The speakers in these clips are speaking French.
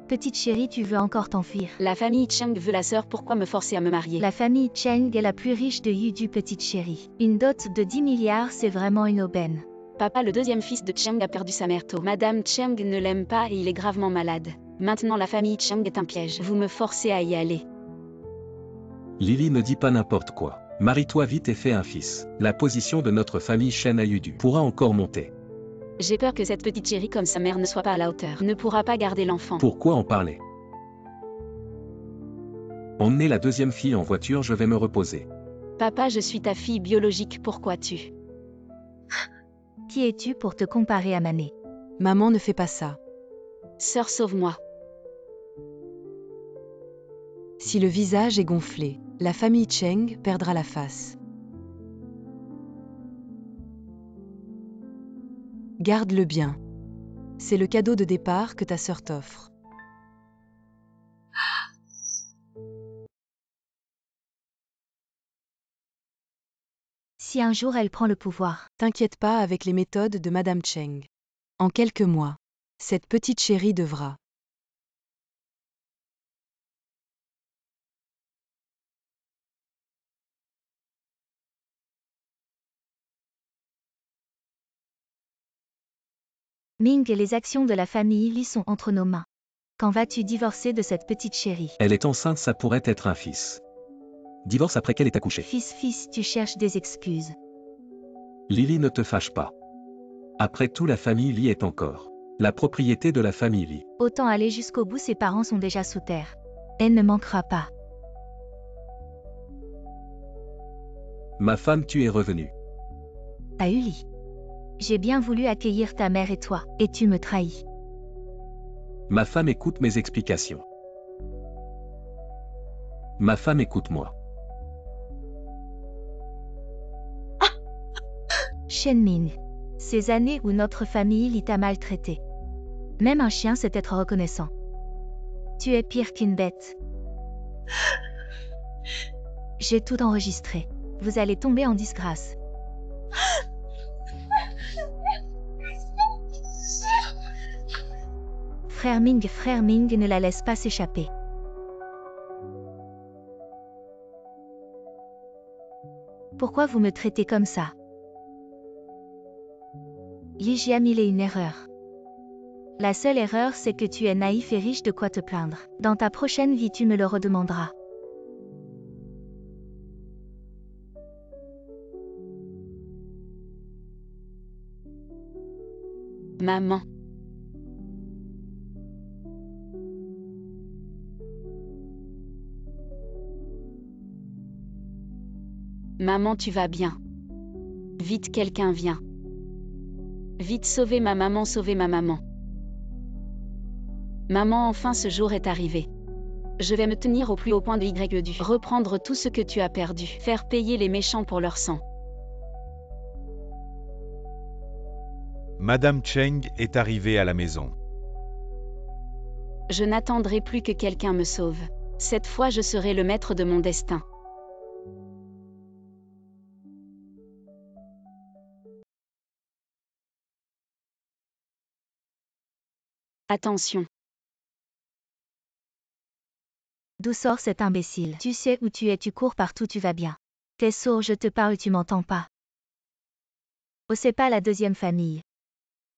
Petite chérie, tu veux encore t'enfuir. La famille Cheng veut la sœur, pourquoi me forcer à me marier? La famille Cheng est la plus riche de Yudu, petite chérie. Une dot de 10 milliards, c'est vraiment une aubaine. Papa, le deuxième fils de Cheng a perdu sa mère tôt. Madame Cheng ne l'aime pas et il est gravement malade. Maintenant la famille Cheng est un piège. Vous me forcez à y aller. Lily ne dit pas n'importe quoi. Marie-toi vite et fais un fils. La position de notre famille Chen à Yudu pourra encore monter. J'ai peur que cette petite chérie comme sa mère ne soit pas à la hauteur. Ne pourra pas garder l'enfant. Pourquoi en parler? Emmenez la deuxième fille en voiture, je vais me reposer. Papa, je suis ta fille biologique, pourquoi tu... Qui es-tu pour te comparer à Mané? Maman ne fait pas ça. Sœur, sauve-moi. Si le visage est gonflé, la famille Cheng perdra la face. Garde-le bien. C'est le cadeau de départ que ta sœur t'offre. Si un jour elle prend le pouvoir. T'inquiète pas avec les méthodes de Madame Cheng. En quelques mois, cette petite chérie devra Ming et les actions de la famille Li sont entre nos mains. Quand vas-tu divorcer de cette petite chérie? Elle est enceinte, ça pourrait être un fils. Divorce après qu'elle ait accouché. Fils, tu cherches des excuses. Lily, ne te fâche pas. Après tout, la famille Li est encore la propriété de la famille Li. Autant aller jusqu'au bout, ses parents sont déjà sous terre. Elle ne manquera pas. Ma femme, tu es revenue. À Uli. J'ai bien voulu accueillir ta mère et toi, et tu me trahis. Ma femme, écoute mes explications. Ma femme, écoute-moi. Shen Ming. Ces années où notre famille Li t'a maltraité. Même un chien sait être reconnaissant. Tu es pire qu'une bête. J'ai tout enregistré. Vous allez tomber en disgrâce. Frère Ming, ne la laisse pas s'échapper. Pourquoi vous me traitez comme ça? Li Jian, il est une erreur. La seule erreur, c'est que tu es naïf et riche, de quoi te plaindre. Dans ta prochaine vie, tu me le redemanderas. Maman. Maman, tu vas bien? Vite, quelqu'un vient. Vite, sauvez ma maman, sauvez ma maman. Maman, enfin ce jour est arrivé. Je vais me tenir au plus haut point de YEDU. Reprendre tout ce que tu as perdu. Faire payer les méchants pour leur sang. Madame Cheng est arrivée à la maison. Je n'attendrai plus que quelqu'un me sauve. Cette fois, je serai le maître de mon destin. Attention. D'où sort cet imbécile? Tu sais où tu es, tu cours partout, tu vas bien. T'es sourd, je te parle, tu m'entends pas. Oh, c'est pas la deuxième famille.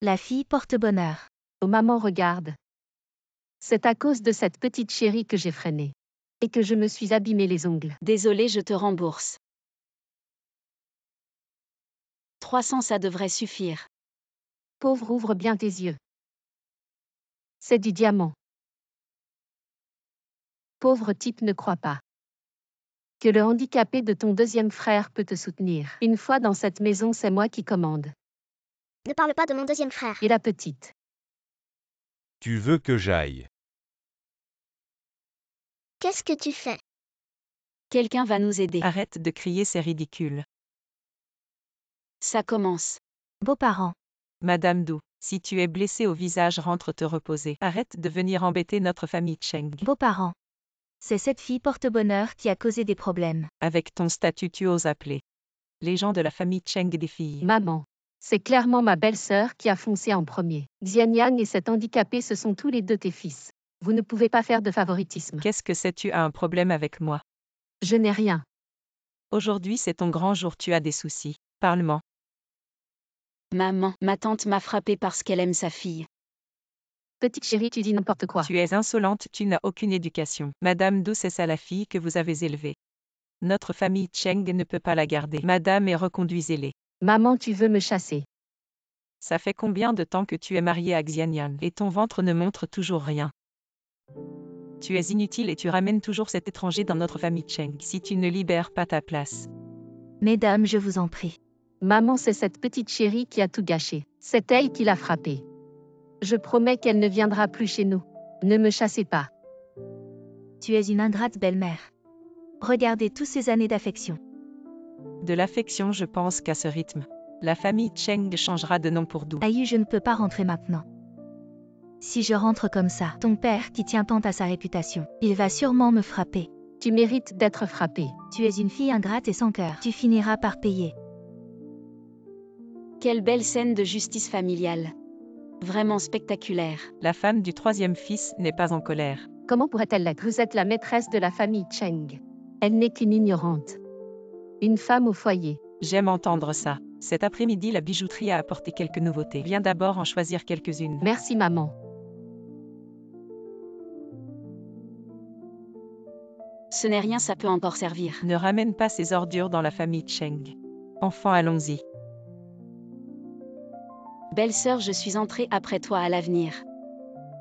La fille porte bonheur. Oh maman, regarde. C'est à cause de cette petite chérie que j'ai freiné. Et que je me suis abîmé les ongles. Désolé, je te rembourse. 300, ça devrait suffire. Pauvre, ouvre bien tes yeux. C'est du diamant. Pauvre type, ne crois pas que le handicapé de ton deuxième frère peut te soutenir. Une fois dans cette maison, c'est moi qui commande. Ne parle pas de mon deuxième frère. Et la petite. Tu veux que j'aille? Qu'est-ce que tu fais? Quelqu'un va nous aider. Arrête de crier, c'est ridicule. Ça commence. Beaux-parents. Madame Du, si tu es blessée au visage, rentre te reposer. Arrête de venir embêter notre famille Cheng. Beaux-parents. C'est cette fille porte-bonheur qui a causé des problèmes. Avec ton statut, tu oses appeler les gens de la famille Cheng des filles. Maman. C'est clairement ma belle-sœur qui a foncé en premier. Xianyang et cet handicapé, ce sont tous les deux tes fils. Vous ne pouvez pas faire de favoritisme. Qu'est-ce que c'est? Tu as un problème avec moi? Je n'ai rien. Aujourd'hui c'est ton grand jour, tu as des soucis. Parle-moi. Maman, ma tante m'a frappée parce qu'elle aime sa fille. Petite chérie, tu dis n'importe quoi. Tu es insolente, tu n'as aucune éducation. Madame Do, c'est ça la fille que vous avez élevée. Notre famille Cheng ne peut pas la garder. Madame, et reconduisez-les. Maman, tu veux me chasser. Ça fait combien de temps que tu es mariée à Xianyan et ton ventre ne montre toujours rien? Tu es inutile et tu ramènes toujours cet étranger dans notre famille Cheng si tu ne libères pas ta place. Mesdames, je vous en prie. Maman, c'est cette petite chérie qui a tout gâché. C'est elle qui l'a frappée. Je promets qu'elle ne viendra plus chez nous. Ne me chassez pas. Tu es une ingrate belle-mère. Regardez toutes ces années d'affection. De l'affection, je pense qu'à ce rythme, la famille Cheng changera de nom pour Do. Aïe, je ne peux pas rentrer maintenant. Si je rentre comme ça, ton père qui tient tant à sa réputation, il va sûrement me frapper. Tu mérites d'être frappée. Tu es une fille ingrate et sans cœur. Tu finiras par payer. Quelle belle scène de justice familiale. Vraiment spectaculaire. La femme du troisième fils n'est pas en colère. Comment pourrait-elle l'être? Vous êtes la maîtresse de la famille Cheng. Elle n'est qu'une ignorante. Une femme au foyer. J'aime entendre ça. Cet après-midi, la bijouterie a apporté quelques nouveautés. Viens d'abord en choisir quelques-unes. Merci maman. Ce n'est rien, ça peut encore servir. Ne ramène pas ces ordures dans la famille Cheng. Enfant, allons-y. Belle-sœur, je suis entrée après toi à l'avenir.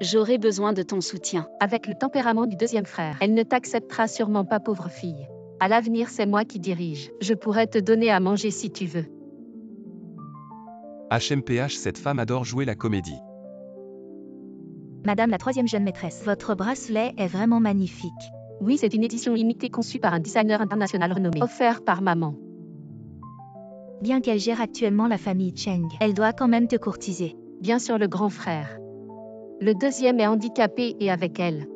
J'aurai besoin de ton soutien. Avec le tempérament du deuxième frère, elle ne t'acceptera sûrement pas, pauvre fille. À l'avenir, c'est moi qui dirige. Je pourrais te donner à manger si tu veux. HMPH, cette femme adore jouer la comédie. Madame la troisième jeune maîtresse, votre bracelet est vraiment magnifique. Oui, c'est une édition limitée conçue par un designer international renommé. Offert par maman. Bien qu'elle gère actuellement la famille Cheng, elle doit quand même te courtiser. Bien sûr, le grand frère. Le deuxième est handicapé et avec elle.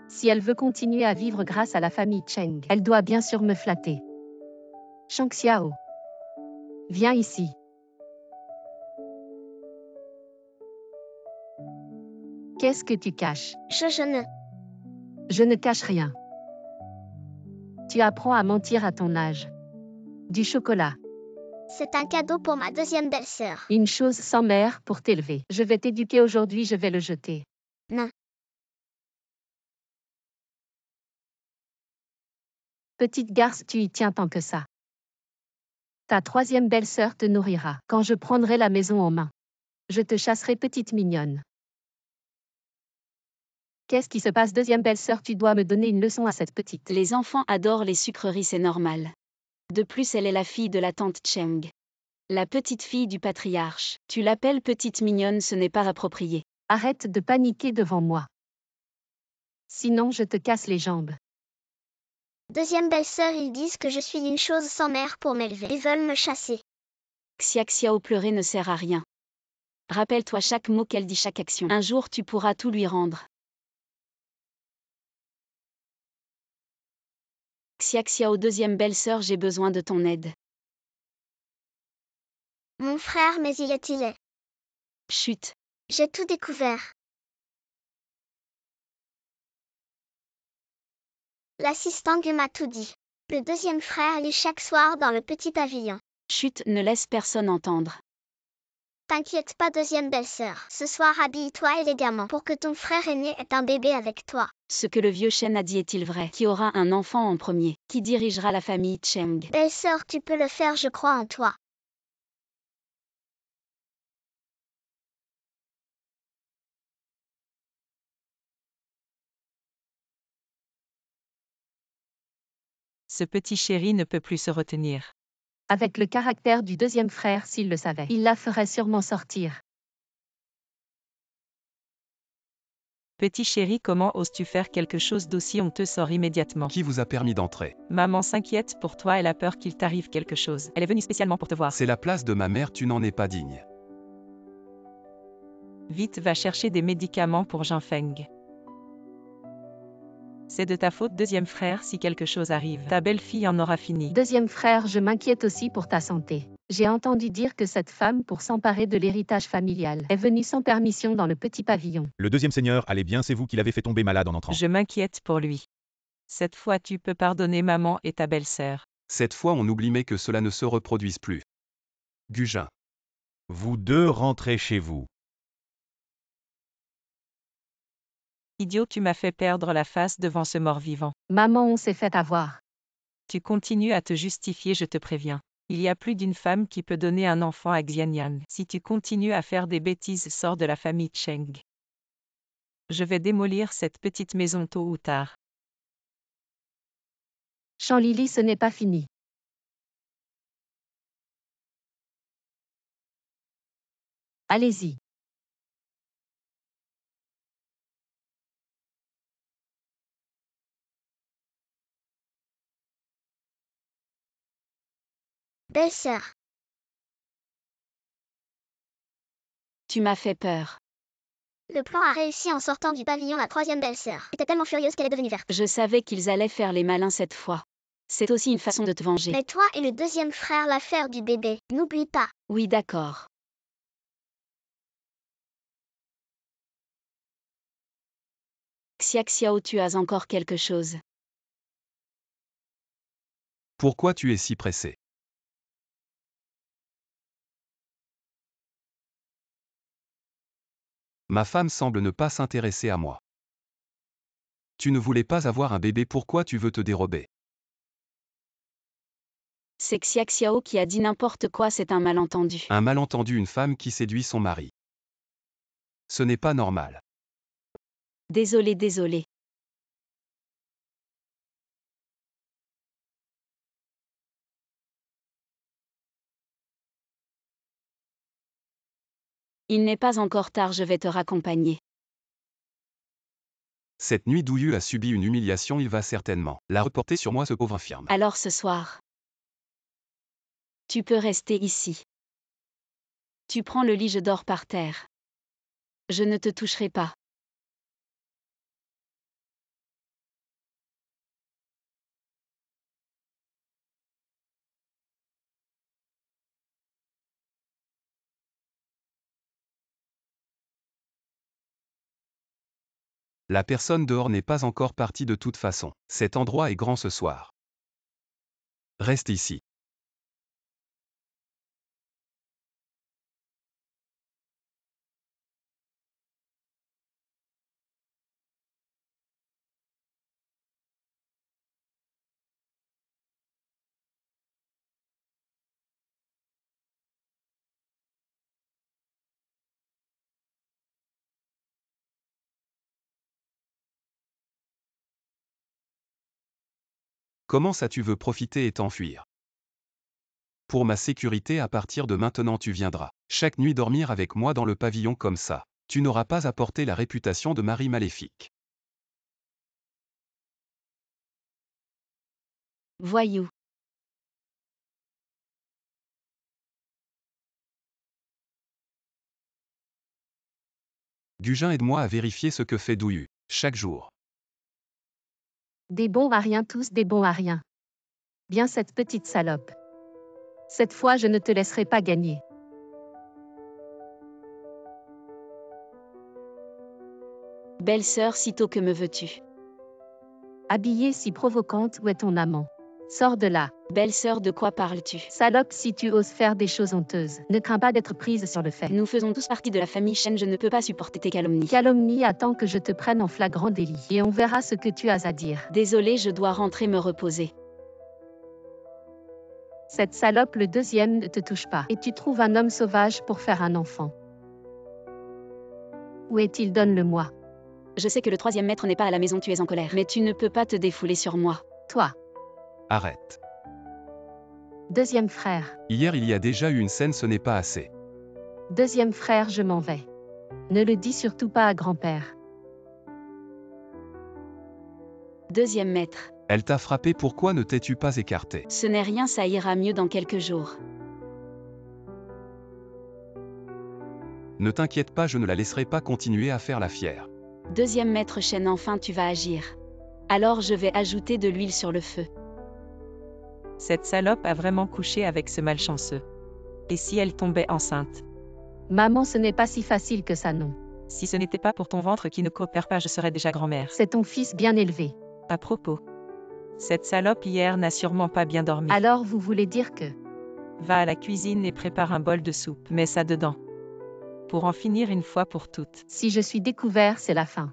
Si elle veut continuer à vivre grâce à la famille Cheng, elle doit bien sûr me flatter. Shang Xiao. Viens ici. Qu'est-ce que tu caches? Je ne cache rien. Tu apprends à mentir à ton âge. Du chocolat. C'est un cadeau pour ma deuxième belle-sœur. Une chose sans mère pour t'élever. Je vais t'éduquer aujourd'hui, je vais le jeter. Non. Petite garce, tu y tiens tant que ça. Ta troisième belle-sœur te nourrira quand je prendrai la maison en main. Je te chasserai, petite mignonne. Qu'est-ce qui se passe, deuxième belle-sœur? Tu dois me donner une leçon à cette petite. Les enfants adorent les sucreries, c'est normal. De plus, elle est la fille de la tante Cheng. La petite fille du patriarche. Tu l'appelles petite mignonne, ce n'est pas approprié. Arrête de paniquer devant moi. Sinon, je te casse les jambes. Deuxième belle-sœur, ils disent que je suis une chose sans mère pour m'élever. Ils veulent me chasser. Xiao pleurer ne sert à rien. Rappelle-toi chaque mot qu'elle dit, chaque action. Un jour tu pourras tout lui rendre. Xiao, deuxième belle-sœur, j'ai besoin de ton aide. Mon frère, mais il est. Chut. J'ai tout découvert. L'assistant m'a tout dit. Le deuxième frère lit chaque soir dans le petit pavillon. Chut, ne laisse personne entendre. T'inquiète pas, deuxième belle-sœur. Ce soir, habille-toi élégamment pour que ton frère aîné ait un bébé avec toi. Ce que le vieux Shen a dit est-il vrai? Qui aura un enfant en premier? Qui dirigera la famille Cheng? Belle-sœur, tu peux le faire, je crois en toi. Ce petit chéri ne peut plus se retenir. Avec le caractère du deuxième frère, s'il le savait, il la ferait sûrement sortir. Petit chéri, comment oses-tu faire quelque chose d'aussi honteux? Sors immédiatement. Qui vous a permis d'entrer? Maman s'inquiète pour toi, elle a peur qu'il t'arrive quelque chose. Elle est venue spécialement pour te voir. C'est la place de ma mère, tu n'en es pas digne. Vite, va chercher des médicaments pour Jean Feng. C'est de ta faute, deuxième frère, si quelque chose arrive. Ta belle-fille en aura fini. Deuxième frère, je m'inquiète aussi pour ta santé. J'ai entendu dire que cette femme, pour s'emparer de l'héritage familial, est venue sans permission dans le petit pavillon. Le deuxième seigneur, allez bien, c'est vous qui l'avez fait tomber malade en entrant. Je m'inquiète pour lui. Cette fois tu peux pardonner maman et ta belle-sœur. Cette fois on oublie mais que cela ne se reproduise plus. Gugin. Vous deux rentrez chez vous. Idiot, tu m'as fait perdre la face devant ce mort-vivant. Maman, on s'est fait avoir. Tu continues à te justifier, je te préviens. Il y a plus d'une femme qui peut donner un enfant à Xianyan. Si tu continues à faire des bêtises, sors de la famille Cheng. Je vais démolir cette petite maison tôt ou tard. Chanlili, ce n'est pas fini. Allez-y. Belle-sœur. Tu m'as fait peur. Le plan a réussi en sortant du pavillon. La troisième belle-sœur était tellement furieuse qu'elle est devenue verte. Je savais qu'ils allaient faire les malins cette fois. C'est aussi une façon de te venger. Mais toi et le deuxième frère, l'affaire du bébé, n'oublie pas. Oui, d'accord. Xiaxiao, tu as encore quelque chose. Pourquoi tu es si pressé? Ma femme semble ne pas s'intéresser à moi. Tu ne voulais pas avoir un bébé, pourquoi tu veux te dérober? C'est Xiaxiao qui a dit n'importe quoi, c'est un malentendu. Un malentendu, une femme qui séduit son mari. Ce n'est pas normal. Désolé. Il n'est pas encore tard, je vais te raccompagner. Cette nuit, Douyu a subi une humiliation, il va certainement la reporter sur moi, ce pauvre infirme. Alors ce soir, tu peux rester ici. Tu prends le lit, je dors par terre. Je ne te toucherai pas. La personne dehors n'est pas encore partie de toute façon. Cet endroit est grand ce soir. Reste ici. Comment ça tu veux profiter et t'enfuir? Pour ma sécurité, à partir de maintenant tu viendras chaque nuit dormir avec moi dans le pavillon, comme ça. Tu n'auras pas à porter la réputation de mari maléfique. Voyou. Gugin, aide-moi à vérifier ce que fait Douyu chaque jour. Des bons à rien, tous des bons à rien. Bien cette petite salope. Cette fois, je ne te laisserai pas gagner. Belle-sœur, sitôt que me veux-tu? Habillée si provocante, où est ton amant? Sors de là. Belle-sœur, de quoi parles-tu? Salope, si tu oses faire des choses honteuses, ne crains pas d'être prise sur le fait. Nous faisons tous partie de la famille Shen, je ne peux pas supporter tes calomnies. Calomnie, attends que je te prenne en flagrant délit, et on verra ce que tu as à dire. Désolée, je dois rentrer me reposer. Cette salope, le deuxième, ne te touche pas, et tu trouves un homme sauvage pour faire un enfant. Où est-il? Donne-le-moi. Je sais que le troisième maître n'est pas à la maison, tu es en colère, mais tu ne peux pas te défouler sur moi. Toi. Arrête. Deuxième frère. Hier il y a déjà eu une scène, ce n'est pas assez. Deuxième frère, je m'en vais. Ne le dis surtout pas à grand-père. Deuxième maître. Elle t'a frappé, pourquoi ne t'es-tu pas écarté? Ce n'est rien, ça ira mieux dans quelques jours. Ne t'inquiète pas, je ne la laisserai pas continuer à faire la fière. Deuxième maître Shen, enfin tu vas agir. Alors je vais ajouter de l'huile sur le feu. Cette salope a vraiment couché avec ce malchanceux. Et si elle tombait enceinte? Maman, ce n'est pas si facile que ça, non. Si ce n'était pas pour ton ventre qui ne coopère pas, je serais déjà grand-mère. C'est ton fils bien élevé. À propos, cette salope hier n'a sûrement pas bien dormi. Alors vous voulez dire que... Va à la cuisine et prépare un bol de soupe. Mets ça dedans. Pour en finir une fois pour toutes. Si je suis découvert, c'est la fin.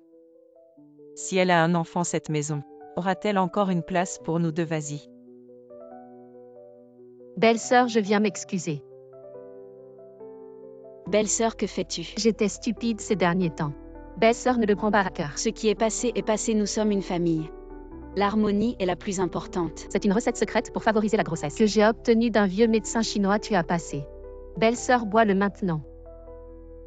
Si elle a un enfant, cette maison, aura-t-elle encore une place pour nous deux? Vas-y. Belle-sœur, je viens m'excuser. Belle-sœur, que fais-tu? J'étais stupide ces derniers temps. Belle-sœur, ne le prends pas à cœur. Ce qui est passé, nous sommes une famille. L'harmonie est la plus importante. C'est une recette secrète pour favoriser la grossesse que j'ai obtenue d'un vieux médecin chinois. Tu as passé. Belle-sœur, bois-le maintenant.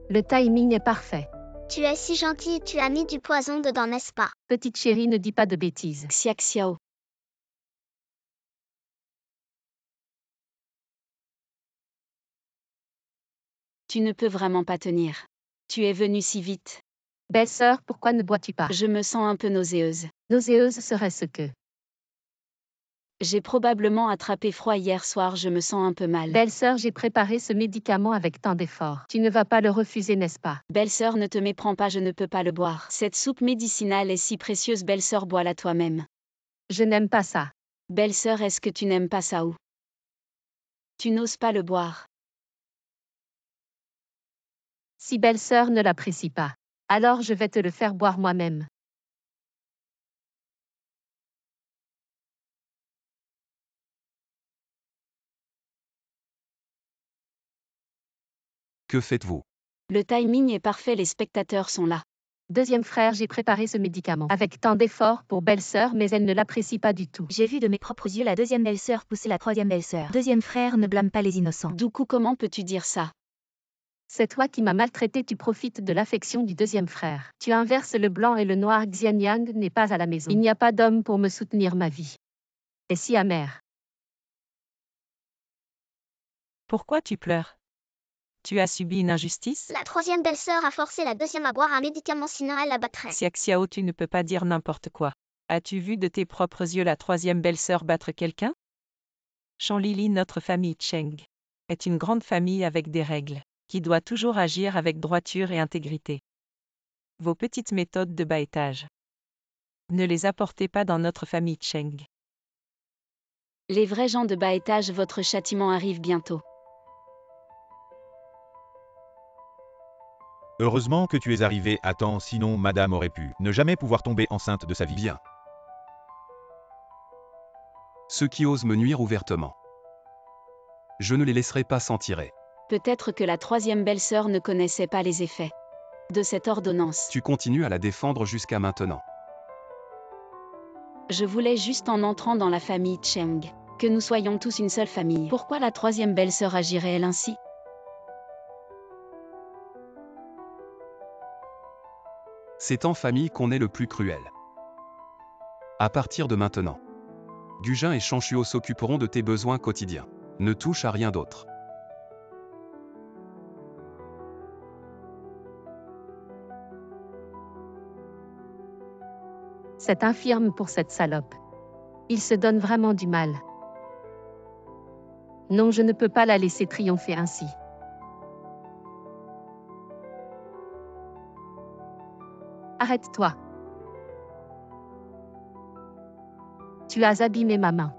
Le timing est parfait. Tu es si gentille, tu as mis du poison dedans, n'est-ce pas? Petite chérie, ne dis pas de bêtises. Xia Xiao. Tu ne peux vraiment pas tenir. Tu es venue si vite. Belle-sœur, pourquoi ne bois-tu pas? Je me sens un peu nauséeuse. Nauséeuse serait ce que... J'ai probablement attrapé froid hier soir, je me sens un peu mal. Belle-sœur, j'ai préparé ce médicament avec tant d'efforts. Tu ne vas pas le refuser, n'est-ce pas? Belle-sœur, ne te méprends pas, je ne peux pas le boire. Cette soupe médicinale est si précieuse, belle-sœur, bois-la toi-même. Je n'aime pas ça. Belle-sœur, est-ce que tu n'aimes pas ça ou? Tu n'oses pas le boire. Si belle-sœur ne l'apprécie pas, alors je vais te le faire boire moi-même. Que faites-vous? Le timing est parfait, les spectateurs sont là. Deuxième frère, j'ai préparé ce médicament avec tant d'efforts pour belle-sœur, mais elle ne l'apprécie pas du tout. J'ai vu de mes propres yeux la deuxième belle-sœur pousser la troisième belle-sœur. Deuxième frère, ne blâme pas les innocents. Doukou, comment peux-tu dire ça? C'est toi qui m'as maltraité, tu profites de l'affection du deuxième frère. Tu inverses le blanc et le noir. Xianyang n'est pas à la maison. Il n'y a pas d'homme pour me soutenir, ma vie est si amère. Pourquoi tu pleures? Tu as subi une injustice? La troisième belle-sœur a forcé la deuxième à boire un médicament, sinon elle la battrait. Xia Xiao, tu ne peux pas dire n'importe quoi. As-tu vu de tes propres yeux la troisième belle-sœur battre quelqu'un? Chanlili, notre famille Cheng, est une grande famille avec des règles, qui doit toujours agir avec droiture et intégrité. Vos petites méthodes de bas étage, ne les apportez pas dans notre famille Cheng. Les vrais gens de bas étage, votre châtiment arrive bientôt. Heureusement que tu es arrivé à temps, sinon madame aurait pu ne jamais pouvoir tomber enceinte de sa vie. Bien. Ceux qui osent me nuire ouvertement, je ne les laisserai pas s'en tirer. Peut-être que la troisième belle-sœur ne connaissait pas les effets de cette ordonnance. Tu continues à la défendre jusqu'à maintenant. Je voulais juste, en entrant dans la famille Cheng, que nous soyons tous une seule famille. Pourquoi la troisième belle-sœur agirait-elle ainsi? C'est en famille qu'on est le plus cruel. À partir de maintenant, Gujin et Shanshuo s'occuperont de tes besoins quotidiens. Ne touche à rien d'autre. C'est infirme pour cette salope. Il se donne vraiment du mal. Non, je ne peux pas la laisser triompher ainsi. Arrête-toi. Tu as abîmé ma main.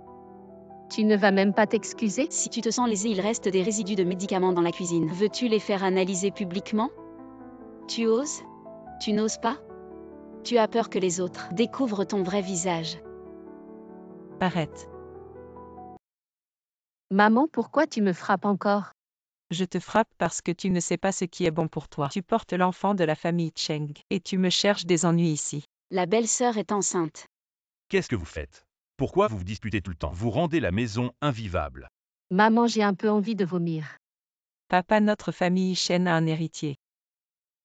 Tu ne vas même pas t'excuser? Si tu te sens lésé, il reste des résidus de médicaments dans la cuisine. Veux-tu les faire analyser publiquement? Tu oses? Tu n'oses pas? Tu as peur que les autres découvrent ton vrai visage. Arrête. Maman, pourquoi tu me frappes encore? Je te frappe parce que tu ne sais pas ce qui est bon pour toi. Tu portes l'enfant de la famille Cheng, et tu me cherches des ennuis ici. La belle-sœur est enceinte. Qu'est-ce que vous faites? Pourquoi vous vous disputez tout le temps? Vous rendez la maison invivable. Maman, j'ai un peu envie de vomir. Papa, notre famille Chen a un héritier.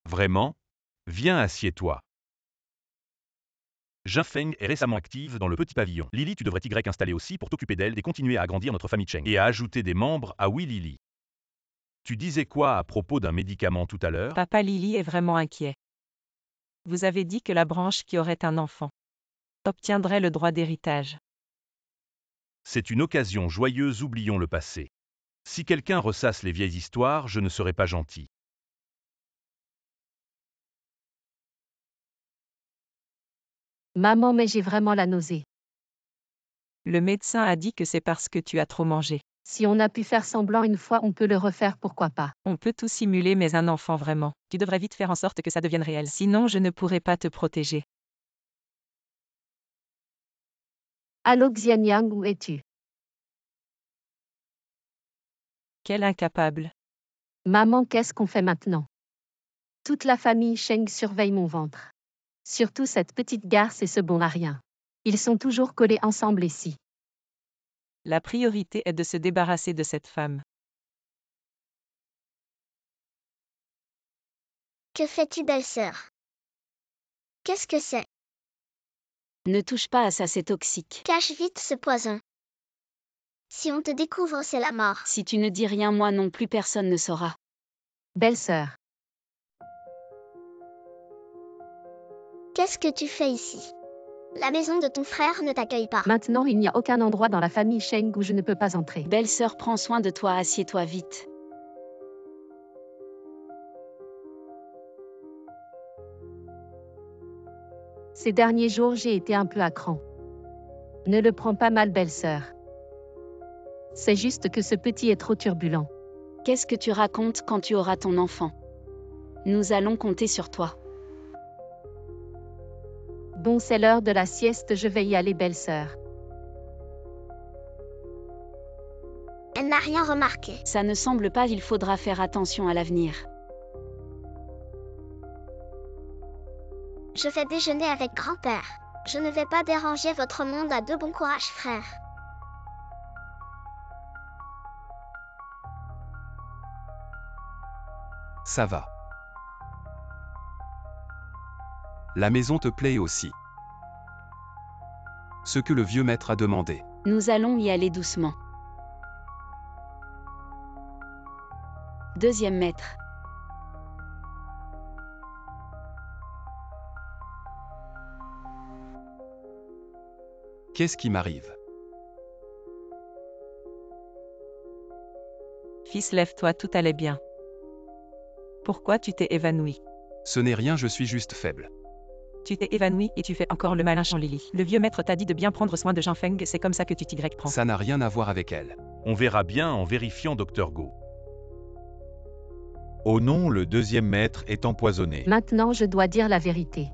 Vraiment? Viens, assieds-toi. Jinfeng est récemment active dans le petit pavillon. Lily, tu devrais Y installer aussi pour t'occuper d'elle et continuer à agrandir notre famille Cheng. Et à ajouter des membres à Oui Lily. Tu disais quoi à propos d'un médicament tout à l'heure? Papa, Lily est vraiment inquiet. Vous avez dit que la branche qui aurait un enfant obtiendrait le droit d'héritage. C'est une occasion joyeuse, oublions le passé. Si quelqu'un ressasse les vieilles histoires, je ne serai pas gentil. Maman, mais j'ai vraiment la nausée. Le médecin a dit que c'est parce que tu as trop mangé. Si on a pu faire semblant une fois, on peut le refaire, pourquoi pas? On peut tout simuler, mais un enfant vraiment. Tu devrais vite faire en sorte que ça devienne réel. Sinon, je ne pourrai pas te protéger. Allô Xianyang, où es-tu? Quel incapable. Maman, qu'est-ce qu'on fait maintenant? Toute la famille Cheng surveille mon ventre. Surtout cette petite garce et ce bon à rien. Ils sont toujours collés ensemble ici. La priorité est de se débarrasser de cette femme. Que fais-tu, belle-sœur? Qu'est-ce que c'est? Ne touche pas à ça, c'est toxique. Cache vite ce poison. Si on te découvre, c'est la mort. Si tu ne dis rien, moi non plus, personne ne saura. Belle-sœur. Qu'est-ce que tu fais ici? La maison de ton frère ne t'accueille pas. Maintenant, il n'y a aucun endroit dans la famille Cheng où je ne peux pas entrer. Belle-sœur, prends soin de toi, assieds-toi vite. Ces derniers jours, j'ai été un peu à cran. Ne le prends pas mal, belle-sœur. C'est juste que ce petit est trop turbulent. Qu'est-ce que tu racontes quand tu auras ton enfant? Nous allons compter sur toi. Bon, c'est l'heure de la sieste, je vais y aller, belle-sœur. Elle n'a rien remarqué. Ça ne semble pas, il faudra faire attention à l'avenir. Je vais déjeuner avec grand-père. Je ne vais pas déranger votre monde à deux. Bon courage, frère. Ça va. La maison te plaît aussi. Ce que le vieux maître a demandé. Nous allons y aller doucement. Deuxième maître. Qu'est-ce qui m'arrive? Fils, lève-toi, tout allait bien. Pourquoi tu t'es évanoui? Ce n'est rien, je suis juste faible. Tu t'es évanoui et tu fais encore le malin, Lily. Le vieux maître t'a dit de bien prendre soin de Jinfeng, c'est comme ça que tu t'y prends. Ça n'a rien à voir avec elle. On verra bien en vérifiant, Dr Go. Oh non, le deuxième maître est empoisonné. Maintenant, je dois dire la vérité.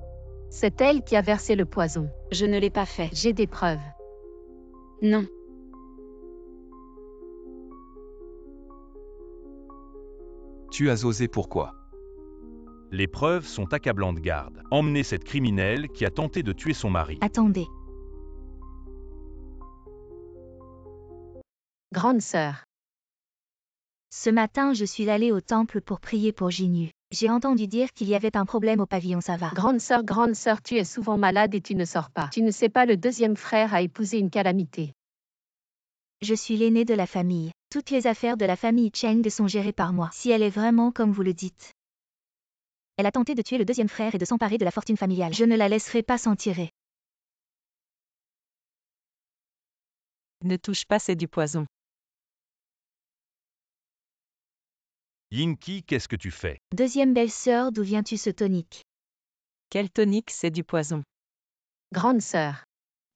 C'est elle qui a versé le poison. Je ne l'ai pas fait. J'ai des preuves. Non. Tu as osé, pourquoi? Les preuves sont accablantes, garde. Emmenez cette criminelle qui a tenté de tuer son mari. Attendez. Grande sœur. Ce matin, je suis allée au temple pour prier pour Jinyu. J'ai entendu dire qu'il y avait un problème au pavillon Sava. Grande sœur, tu es souvent malade et tu ne sors pas. Tu ne sais pas, le deuxième frère a épousé une calamité. Je suis l'aînée de la famille. Toutes les affaires de la famille Cheng sont gérées par moi. Si elle est vraiment comme vous le dites. Elle a tenté de tuer le deuxième frère et de s'emparer de la fortune familiale. Je ne la laisserai pas s'en tirer. Ne touche pas, c'est du poison. Yinki, qu'est-ce que tu fais? Deuxième belle-sœur, d'où viens-tu ce tonique? Quel tonique, c'est du poison. Grande sœur.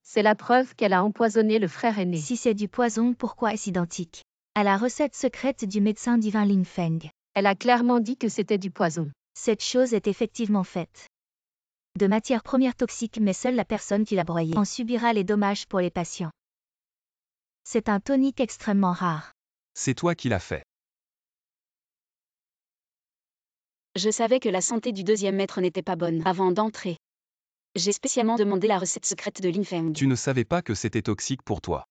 C'est la preuve qu'elle a empoisonné le frère aîné. Si c'est du poison, pourquoi est-ce identique à la recette secrète du médecin divin Ling Feng? Elle a clairement dit que c'était du poison. Cette chose est effectivement faite de matières premières toxiques, mais seule la personne qui l'a broyé en subira les dommages pour les patients. C'est un tonique extrêmement rare. C'est toi qui l'as fait. Je savais que la santé du deuxième maître n'était pas bonne avant d'entrer. J'ai spécialement demandé la recette secrète de Lin Feng. Tu ne savais pas que c'était toxique pour toi.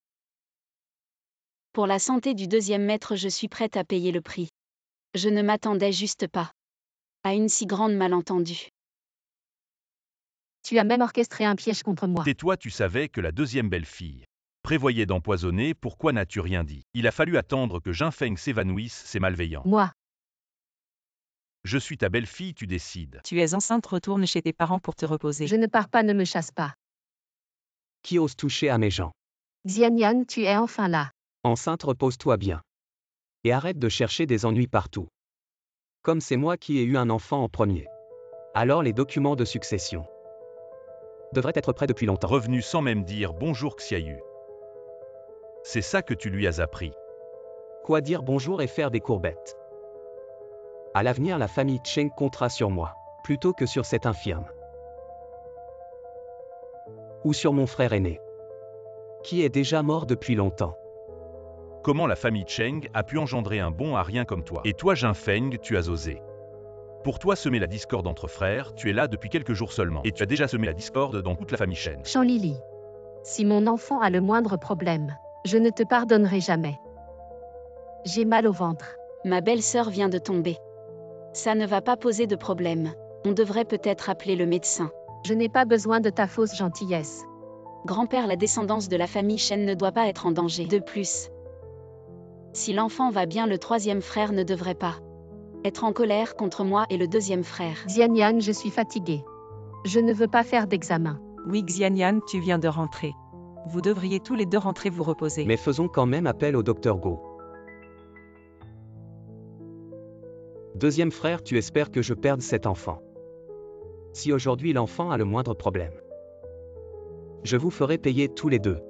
Pour la santé du deuxième maître, je suis prête à payer le prix. Je ne m'attendais juste pas à une si grande malentendue. Tu as même orchestré un piège contre moi. Tais-toi, tu savais que la deuxième belle-fille prévoyait d'empoisonner, pourquoi n'as-tu rien dit? Il a fallu attendre que Jinfeng s'évanouisse, c'est malveillant. Moi. Je suis ta belle-fille, tu décides. Tu es enceinte, retourne chez tes parents pour te reposer. Je ne pars pas, ne me chasse pas. Qui ose toucher à mes gens? Xianyang, tu es enfin là. Enceinte, repose-toi bien. Et arrête de chercher des ennuis partout. Comme c'est moi qui ai eu un enfant en premier. Alors les documents de succession devraient être prêts depuis longtemps. Revenu sans même dire bonjour Xiaoyu. C'est ça que tu lui as appris. Quoi dire bonjour et faire des courbettes? À l'avenir, la famille Cheng comptera sur moi, plutôt que sur cet infirme. Ou sur mon frère aîné, qui est déjà mort depuis longtemps. Comment la famille Cheng a pu engendrer un bon à rien comme toi? Et toi, Jin Feng, tu as osé. Pour toi, semer la discorde entre frères, tu es là depuis quelques jours seulement. Et tu as déjà semé la discorde dans toute la famille Shen. Chanlili. Si mon enfant a le moindre problème, je ne te pardonnerai jamais. J'ai mal au ventre. Ma belle-sœur vient de tomber. Ça ne va pas poser de problème. On devrait peut-être appeler le médecin. Je n'ai pas besoin de ta fausse gentillesse. Grand-père, la descendance de la famille Shen ne doit pas être en danger. De plus, si l'enfant va bien, le troisième frère ne devrait pas être en colère contre moi et le deuxième frère. Xianyang, je suis fatiguée. Je ne veux pas faire d'examen. Oui, Xianyan, tu viens de rentrer. Vous devriez tous les deux rentrer vous reposer. Mais faisons quand même appel au docteur Go. Deuxième frère, tu espères que je perde cet enfant. Si aujourd'hui l'enfant a le moindre problème, je vous ferai payer tous les deux.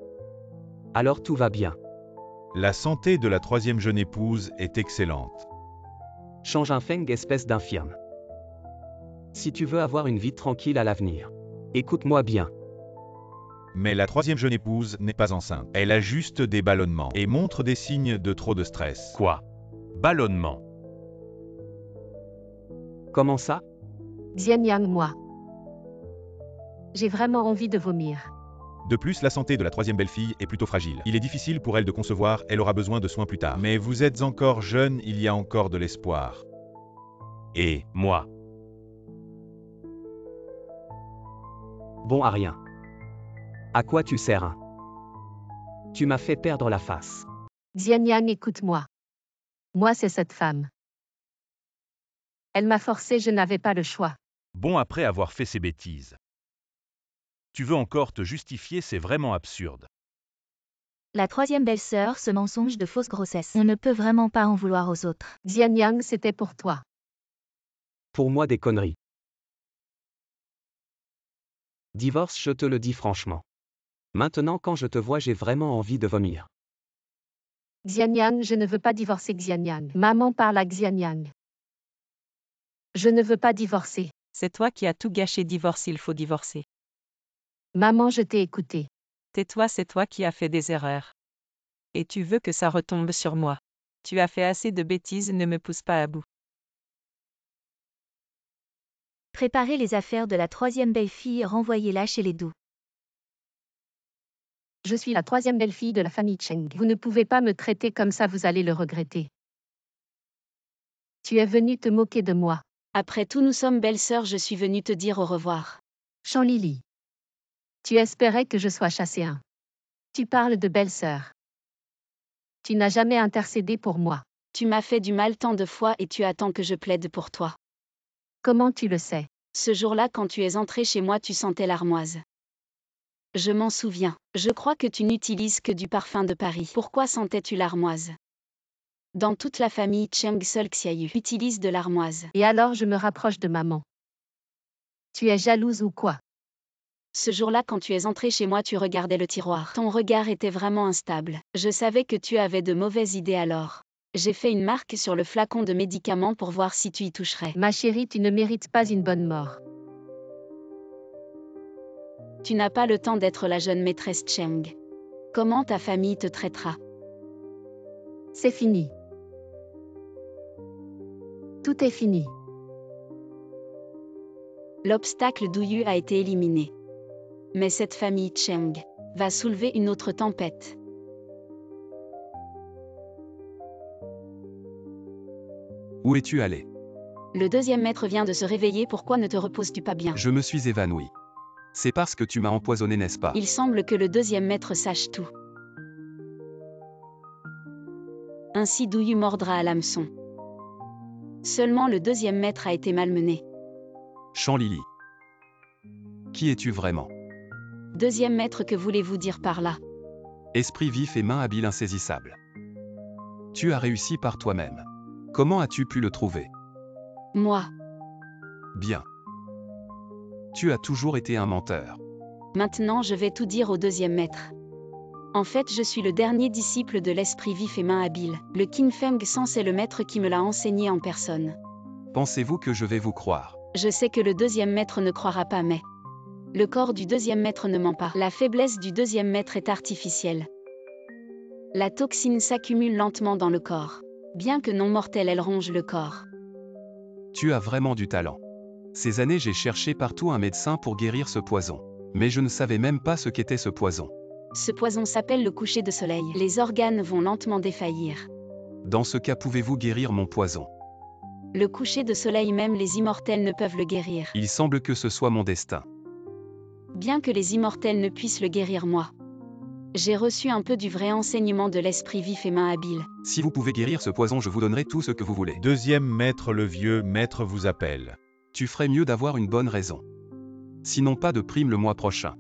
Alors tout va bien. La santé de la troisième jeune épouse est excellente. Change un Feng, espèce d'infirme. Si tu veux avoir une vie tranquille à l'avenir, écoute-moi bien. Mais la troisième jeune épouse n'est pas enceinte. Elle a juste des ballonnements et montre des signes de trop de stress. Quoi? Ballonnement. Comment ça? Xianyang, moi. J'ai vraiment envie de vomir. De plus, la santé de la troisième belle-fille est plutôt fragile. Il est difficile pour elle de concevoir, elle aura besoin de soins plus tard. Mais vous êtes encore jeune, il y a encore de l'espoir. Et moi? Bon à rien. À quoi tu sers, hein? Tu m'as fait perdre la face. Xianyang, écoute-moi. Moi, c'est cette femme. Elle m'a forcé, je n'avais pas le choix. Bon, après avoir fait ces bêtises, tu veux encore te justifier, c'est vraiment absurde. La troisième belle-sœur, ce mensonge de fausse grossesse. On ne peut vraiment pas en vouloir aux autres. Xianyang, c'était pour toi. Pour moi, des conneries. Divorce, je te le dis franchement. Maintenant, quand je te vois, j'ai vraiment envie de vomir. Xianyang, je ne veux pas divorcer. Xianyang. Maman parle à Xianyang. Je ne veux pas divorcer. C'est toi qui as tout gâché, divorce, il faut divorcer. Maman, je t'ai écouté. Tais-toi, c'est toi qui as fait des erreurs. Et tu veux que ça retombe sur moi. Tu as fait assez de bêtises, ne me pousse pas à bout. Préparez les affaires de la troisième belle-fille et renvoyez-la chez les doux. Je suis la troisième belle-fille de la famille Cheng. Vous ne pouvez pas me traiter comme ça, vous allez le regretter. Tu es venu te moquer de moi. Après tout, nous sommes belles-sœurs, je suis venue te dire au revoir. Chanlili. Tu espérais que je sois chassée, hein? Tu parles de belle-sœur. Tu n'as jamais intercédé pour moi. Tu m'as fait du mal tant de fois et tu attends que je plaide pour toi. Comment tu le sais? Ce jour-là, quand tu es entré chez moi, tu sentais l'armoise. Je m'en souviens. Je crois que tu n'utilises que du parfum de Paris. Pourquoi sentais-tu l'armoise? Dans toute la famille Cheng, seul Xiaoyu utilise de l'armoise. Et alors je me rapproche de maman. Tu es jalouse ou quoi? Ce jour-là, quand tu es entré chez moi, tu regardais le tiroir. Ton regard était vraiment instable. Je savais que tu avais de mauvaises idées alors. J'ai fait une marque sur le flacon de médicaments pour voir si tu y toucherais. Ma chérie, tu ne mérites pas une bonne mort. Tu n'as pas le temps d'être la jeune maîtresse Cheng. Comment ta famille te traitera? C'est fini. Tout est fini. L'obstacle Douyu a été éliminé. Mais cette famille Cheng va soulever une autre tempête. Où es-tu allé? Le deuxième maître vient de se réveiller, pourquoi ne te reposes-tu pas bien? Je me suis évanoui. C'est parce que tu m'as empoisonné, n'est-ce pas? Il semble que le deuxième maître sache tout. Ainsi Douyu mordra à l'hameçon. Seulement le deuxième maître a été malmené. Chanlili. Qui es-tu vraiment? Deuxième maître, que voulez-vous dire par là? Esprit vif et main habile insaisissable. Tu as réussi par toi-même. Comment as-tu pu le trouver? Moi. Bien. Tu as toujours été un menteur. Maintenant je vais tout dire au deuxième maître. En fait je suis le dernier disciple de l'esprit vif et main habile. Le Qin Feng Sens est le maître qui me l'a enseigné en personne. Pensez-vous que je vais vous croire? Je sais que le deuxième maître ne croira pas mais... Le corps du deuxième maître ne ment pas. La faiblesse du deuxième maître est artificielle. La toxine s'accumule lentement dans le corps. Bien que non mortelle, elle ronge le corps. Tu as vraiment du talent. Ces années j'ai cherché partout un médecin pour guérir ce poison. Mais je ne savais même pas ce qu'était ce poison. Ce poison s'appelle le coucher de soleil. Les organes vont lentement défaillir. Dans ce cas, pouvez-vous guérir mon poison? Le coucher de soleil, même les immortels ne peuvent le guérir. Il semble que ce soit mon destin. Bien que les immortels ne puissent le guérir, moi. J'ai reçu un peu du vrai enseignement de l'esprit vif et main habile. Si vous pouvez guérir ce poison, je vous donnerai tout ce que vous voulez. Deuxième maître, le vieux maître vous appelle. Tu ferais mieux d'avoir une bonne raison. Sinon pas de prime le mois prochain.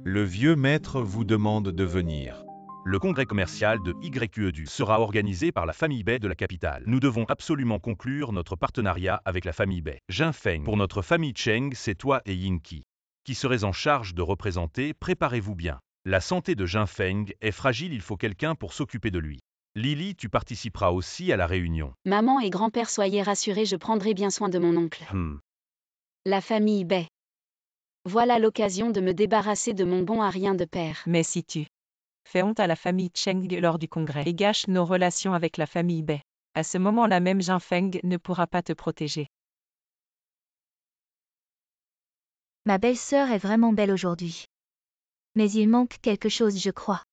Le vieux maître vous demande de venir. Le congrès commercial de YQEDU sera organisé par la famille Bai de la capitale. Nous devons absolument conclure notre partenariat avec la famille Bai. Jin Feng, pour notre famille Cheng, c'est toi et Yinqi qui serez en charge de représenter. Préparez-vous bien. La santé de Jin Feng est fragile, il faut quelqu'un pour s'occuper de lui. Lily, tu participeras aussi à la réunion. Maman et grand-père, soyez rassurés, je prendrai bien soin de mon oncle. La famille Bai. Voilà l'occasion de me débarrasser de mon bon à rien de père. Mais si tu fais honte à la famille Cheng lors du congrès et gâches nos relations avec la famille Bai, à ce moment-là même Jin Feng ne pourra pas te protéger. Ma belle-sœur est vraiment belle aujourd'hui. Mais il manque quelque chose, je crois.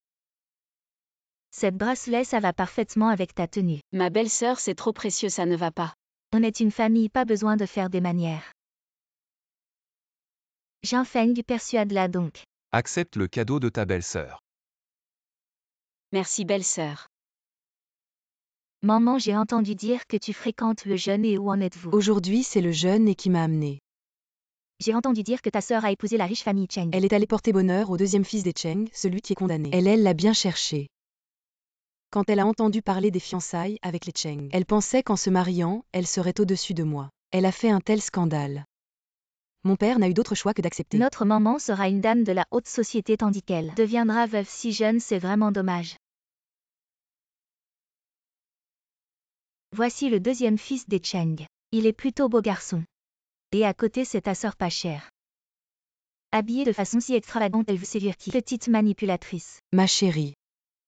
Cette bracelet, ça va parfaitement avec ta tenue. Ma belle-sœur, c'est trop précieux, ça ne va pas. On est une famille, pas besoin de faire des manières. Jin Feng, persuade-la donc. Accepte le cadeau de ta belle-sœur. Merci belle-sœur. Maman, j'ai entendu dire que tu fréquentes le jeûne et où en êtes-vous? Aujourd'hui, c'est le jeûne et qui m'a amené. J'ai entendu dire que ta sœur a épousé la riche famille Cheng. Elle est allée porter bonheur au deuxième fils des Cheng, celui qui est condamné. Elle l'a bien cherché. Quand elle a entendu parler des fiançailles avec les Cheng, elle pensait qu'en se mariant, elle serait au-dessus de moi. Elle a fait un tel scandale. Mon père n'a eu d'autre choix que d'accepter. Notre maman sera une dame de la haute société tandis qu'elle deviendra veuve si jeune, c'est vraiment dommage. Voici le deuxième fils des Cheng. Il est plutôt beau garçon. Et à côté c'est ta sœur pas chère. Habillée de façon si extravagante, elle veut séduire qui? Petite manipulatrice. Ma chérie.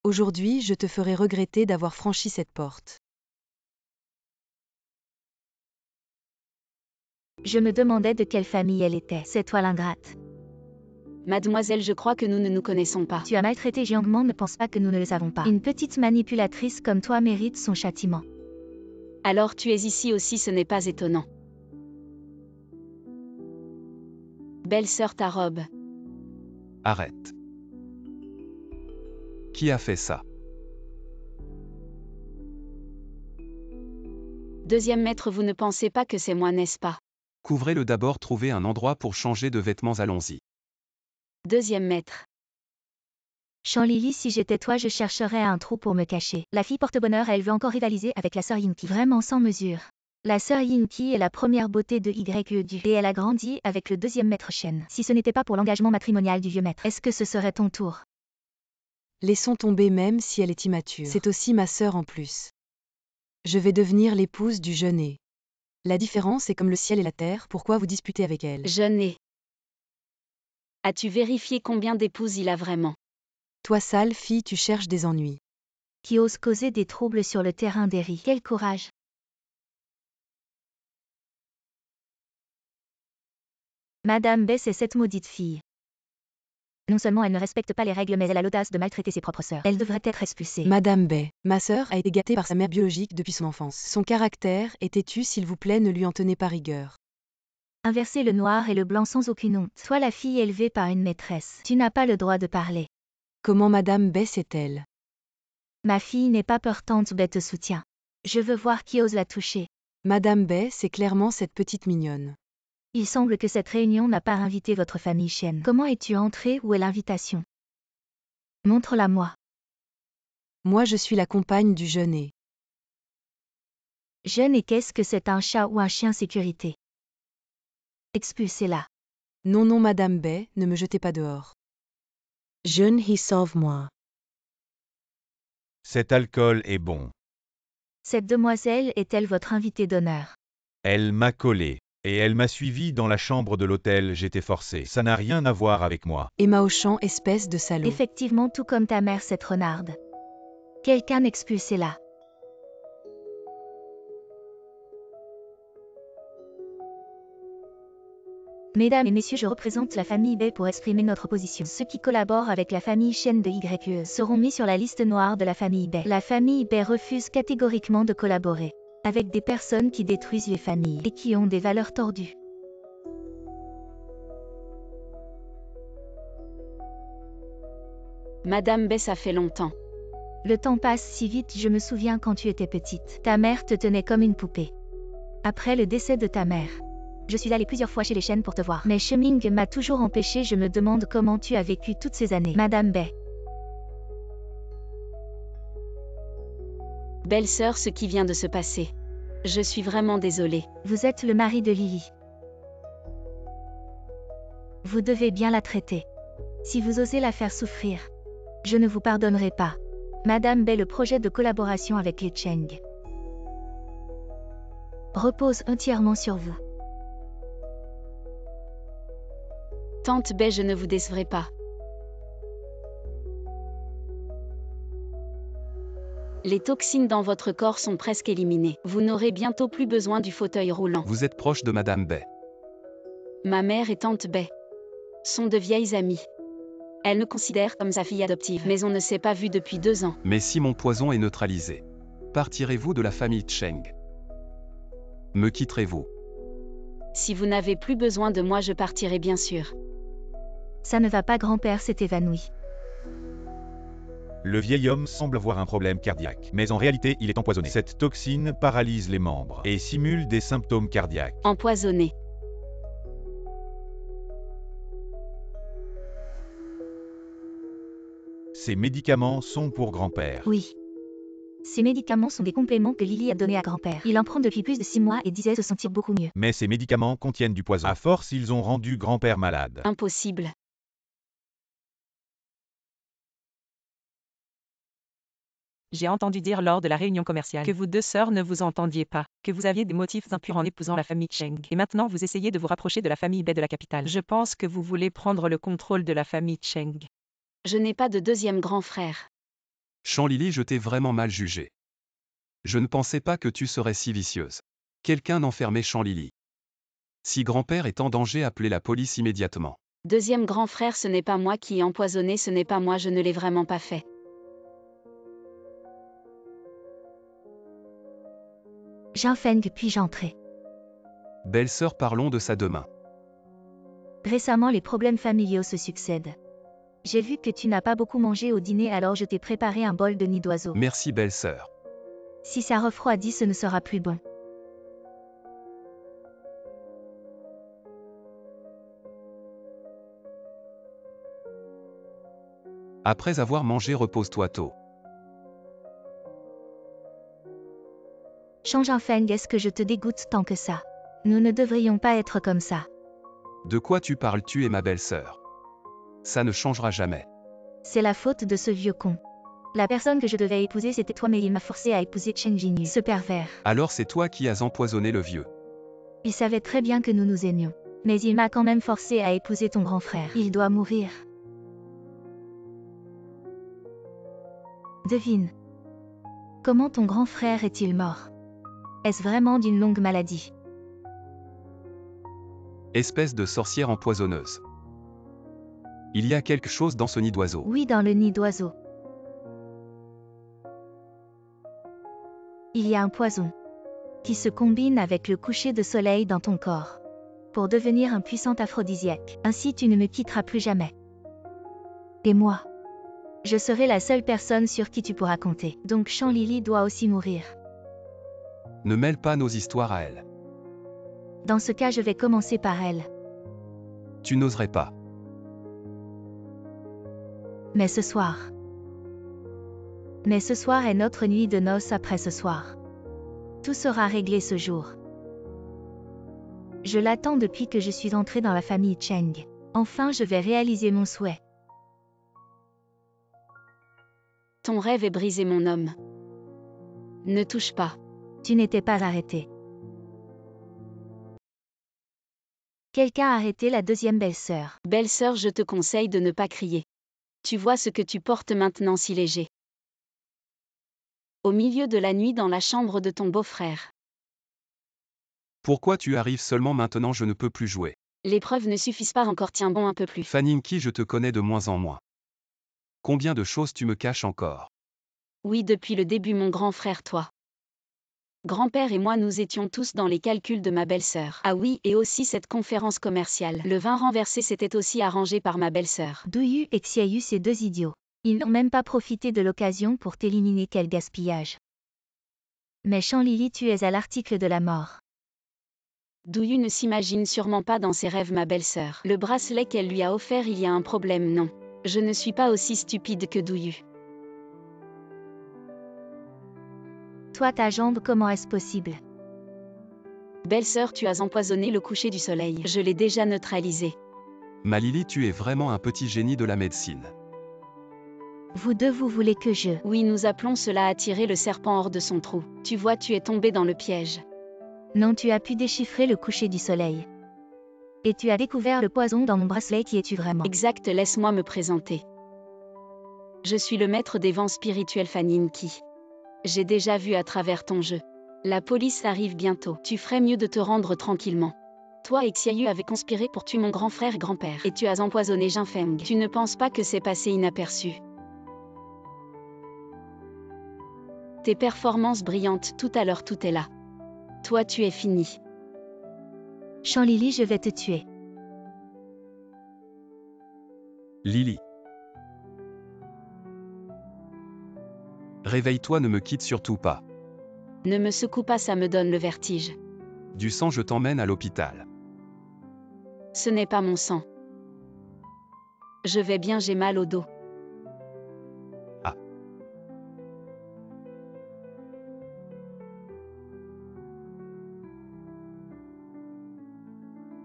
Aujourd'hui, je te ferai regretter d'avoir franchi cette porte. Je me demandais de quelle famille elle était. C'est toi l'ingrate. Mademoiselle, je crois que nous ne nous connaissons pas. Tu as maltraité Jiang Man, ne pense pas que nous ne le savons pas. Une petite manipulatrice comme toi mérite son châtiment. Alors tu es ici aussi, ce n'est pas étonnant. Belle-sœur, ta robe. Arrête. Qui a fait ça? Deuxième maître, vous ne pensez pas que c'est moi, n'est-ce pas? Couvrez-le d'abord, trouvez un endroit pour changer de vêtements, allons-y. Deuxième maître. Chanlili, si j'étais toi, je chercherais un trou pour me cacher. La fille porte-bonheur, elle veut encore rivaliser avec la sœur Yinqi. Vraiment sans mesure. La sœur Yinqi est la première beauté de YQEDU et elle a grandi avec le deuxième maître Shen. Si ce n'était pas pour l'engagement matrimonial du vieux maître, est-ce que ce serait ton tour? Laissons tomber même si elle est immature. C'est aussi ma sœur en plus. Je vais devenir l'épouse du jeûné. La différence est comme le ciel et la terre, pourquoi vous disputez avec elle? Jeûné. As-tu vérifié combien d'épouses il a vraiment? Toi sale fille, tu cherches des ennuis. Qui ose causer des troubles sur le terrain des riz. Quel courage! Madame Bai, c'est cette maudite fille. Non seulement elle ne respecte pas les règles, mais elle a l'audace de maltraiter ses propres sœurs. Elle devrait être expulsée. Madame Bai, ma sœur a été gâtée par sa mère biologique depuis son enfance. Son caractère est têtu, s'il vous plaît, ne lui en tenez pas rigueur. Inverser le noir et le blanc sans aucune honte. Toi la fille élevée par une maîtresse. Tu n'as pas le droit de parler. Comment Madame Bai sait-elle? Ma fille n'est pas peur, tante Bai te soutient. Je veux voir qui ose la toucher. Madame Bai, c'est clairement cette petite mignonne. Il semble que cette réunion n'a pas invité votre famille Shen. Comment es-tu entrée? Où est l'invitation? Montre-la-moi. Moi je suis la compagne du jeune et. Jeune et qu'est-ce que c'est un chat ou un chien sécurité? Expulsez-la. Non non Madame Bay, ne me jetez pas dehors. Jeune hi sauve-moi. Cet alcool est bon. Cette demoiselle est-elle votre invitée d'honneur? Elle m'a collé. Et elle m'a suivi dans la chambre de l'hôtel, j'étais forcé. Ça n'a rien à voir avec moi. Emma Auchan, espèce de salaud. Effectivement, tout comme ta mère, cette renarde. Quelqu'un expulsez-la. Mesdames et messieurs, je représente la famille Bay pour exprimer notre position. Ceux qui collaborent avec la famille Chen de YE seront mis sur la liste noire de la famille Bay. La famille Bay refuse catégoriquement de collaborer avec des personnes qui détruisent les familles et qui ont des valeurs tordues. Madame Bay, ça fait longtemps. Le temps passe si vite, je me souviens quand tu étais petite. Ta mère te tenait comme une poupée. Après le décès de ta mère, je suis allée plusieurs fois chez les Chen pour te voir. Mais Sheming m'a toujours empêchée, je me demande comment tu as vécu toutes ces années. Madame Bay. Belle-sœur, ce qui vient de se passer. Je suis vraiment désolée. Vous êtes le mari de Lily. Vous devez bien la traiter. Si vous osez la faire souffrir, je ne vous pardonnerai pas. Madame Bay, le projet de collaboration avec les Cheng repose entièrement sur vous. Tante Bay, je ne vous décevrai pas. Les toxines dans votre corps sont presque éliminées. Vous n'aurez bientôt plus besoin du fauteuil roulant. Vous êtes proche de Madame Bay. Ma mère et tante Bay sont de vieilles amies. Elle me considère comme sa fille adoptive, mais on ne s'est pas vu depuis 2 ans. Mais si mon poison est neutralisé, partirez-vous de la famille Cheng? Me quitterez-vous? Si vous n'avez plus besoin de moi, je partirai bien sûr. Ça ne va pas, grand-père s'est évanoui. Le vieil homme semble avoir un problème cardiaque, mais en réalité, il est empoisonné. Cette toxine paralyse les membres et simule des symptômes cardiaques. Empoisonné. Ces médicaments sont pour grand-père. Oui. Ces médicaments sont des compléments que Lily a donnés à grand-père. Il en prend depuis plus de 6 mois et disait se sentir beaucoup mieux. Mais ces médicaments contiennent du poison. À force, ils ont rendu grand-père malade. Impossible. J'ai entendu dire lors de la réunion commerciale que vous deux sœurs ne vous entendiez pas, que vous aviez des motifs impurs en épousant la famille Cheng. Et maintenant vous essayez de vous rapprocher de la famille Bay de la capitale. Je pense que vous voulez prendre le contrôle de la famille Cheng. Je n'ai pas de deuxième grand frère. Chanlili, je t'ai vraiment mal jugé. Je ne pensais pas que tu serais si vicieuse. Quelqu'un enfermait Chanlili. Si grand-père est en danger, appelez la police immédiatement. Deuxième grand frère, ce n'est pas moi qui ai empoisonné, ce n'est pas moi, je ne l'ai vraiment pas fait. Jinfeng, puis-je entrer? Belle-sœur, parlons de ça demain. Récemment, les problèmes familiaux se succèdent. J'ai vu que tu n'as pas beaucoup mangé au dîner, alors je t'ai préparé un bol de nid d'oiseau. Merci belle-sœur. Si ça refroidit, ce ne sera plus bon. Après avoir mangé, repose-toi tôt. Jinfeng, est-ce que je te dégoûte tant que ça? Nous ne devrions pas être comme ça. De quoi tu parles? Tu es ma belle-sœur. Ça ne changera jamais. C'est la faute de ce vieux con. La personne que je devais épouser, c'était toi, mais il m'a forcé à épouser Chen Jinyu, ce pervers. Alors c'est toi qui as empoisonné le vieux. Il savait très bien que nous nous aimions. Mais il m'a quand même forcé à épouser ton grand frère. Il doit mourir. Devine. Comment ton grand frère est-il mort? Est-ce vraiment d'une longue maladie? Espèce de sorcière empoisonneuse. Il y a quelque chose dans ce nid d'oiseau. Oui, dans le nid d'oiseau. Il y a un poison qui se combine avec le coucher de soleil dans ton corps pour devenir un puissant aphrodisiaque. Ainsi tu ne me quitteras plus jamais. Et moi, je serai la seule personne sur qui tu pourras compter. Donc Chanlili doit aussi mourir. Ne mêle pas nos histoires à elle. Dans ce cas, je vais commencer par elle. Tu n'oserais pas. Mais ce soir, Mais ce soir est notre nuit de noces après ce soir. Tout sera réglé ce jour. Je l'attends depuis que je suis entrée dans la famille Cheng. Enfin, je vais réaliser mon souhait. Ton rêve est brisé, mon homme. Ne touche pas. Tu n'étais pas arrêté. Quelqu'un a arrêté la deuxième belle-sœur. Belle-sœur, je te conseille de ne pas crier. Tu vois ce que tu portes maintenant si léger. Au milieu de la nuit dans la chambre de ton beau-frère. Pourquoi tu arrives seulement maintenant? Je ne peux plus jouer. Les preuves ne suffisent pas encore, tiens bon un peu plus. Fanninki, je te connais de moins en moins. Combien de choses tu me caches encore? Oui, depuis le début, mon grand frère, toi. Grand-père et moi, nous étions tous dans les calculs de ma belle-sœur. Ah oui, et aussi cette conférence commerciale. Le vin renversé s'était aussi arrangé par ma belle-sœur. Douyu et Xiaoyu, ces deux idiots. Ils n'ont même pas profité de l'occasion pour t'éliminer, quel gaspillage. Mais Chanlili, tu es à l'article de la mort. Douyu ne s'imagine sûrement pas dans ses rêves ma belle-sœur. Le bracelet qu'elle lui a offert, il y a un problème, non. Je ne suis pas aussi stupide que Douyu. Toi, ta jambe, comment est-ce possible? Belle-sœur, tu as empoisonné le coucher du soleil. Je l'ai déjà neutralisé. Ma Lily, tu es vraiment un petit génie de la médecine. Vous deux, vous voulez que je... Oui, nous appelons cela attirer le serpent hors de son trou. Tu vois, tu es tombé dans le piège. Non, tu as pu déchiffrer le coucher du soleil. Et tu as découvert le poison dans mon bracelet. Qui es-tu vraiment? Exact, laisse-moi me présenter. Je suis le maître des vents spirituels Fanninki. J'ai déjà vu à travers ton jeu. La police arrive bientôt. Tu ferais mieux de te rendre tranquillement. Toi et Xiaoyu avez conspiré pour tuer mon grand frère et grand-père. Et tu as empoisonné Jinfeng. Tu ne penses pas que c'est passé inaperçu? Tes performances brillantes tout à l'heure, tout est là. Toi, tu es fini. Chanlili, je vais te tuer. Lily. Réveille-toi, ne me quitte surtout pas. Ne me secoue pas, ça me donne le vertige. Du sang, je t'emmène à l'hôpital. Ce n'est pas mon sang. Je vais bien, j'ai mal au dos. Ah.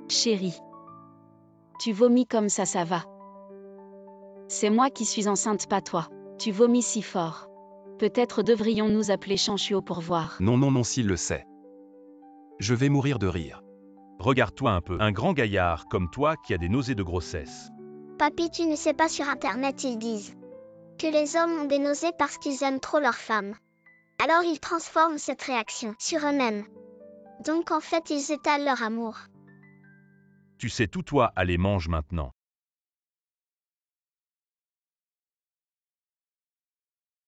Chérie. Tu vomis comme ça va. C'est moi qui suis enceinte, pas toi. Tu vomis si fort. Peut-être devrions-nous appeler Chanchuo pour voir. Non, s'il le sait. Je vais mourir de rire. Regarde-toi un peu, un grand gaillard comme toi qui a des nausées de grossesse. Papy, tu ne sais pas, sur Internet ils disent que les hommes ont des nausées parce qu'ils aiment trop leurs femmes. Alors ils transforment cette réaction sur eux-mêmes. Donc en fait ils étalent leur amour. Tu sais tout, toi, allez mange maintenant.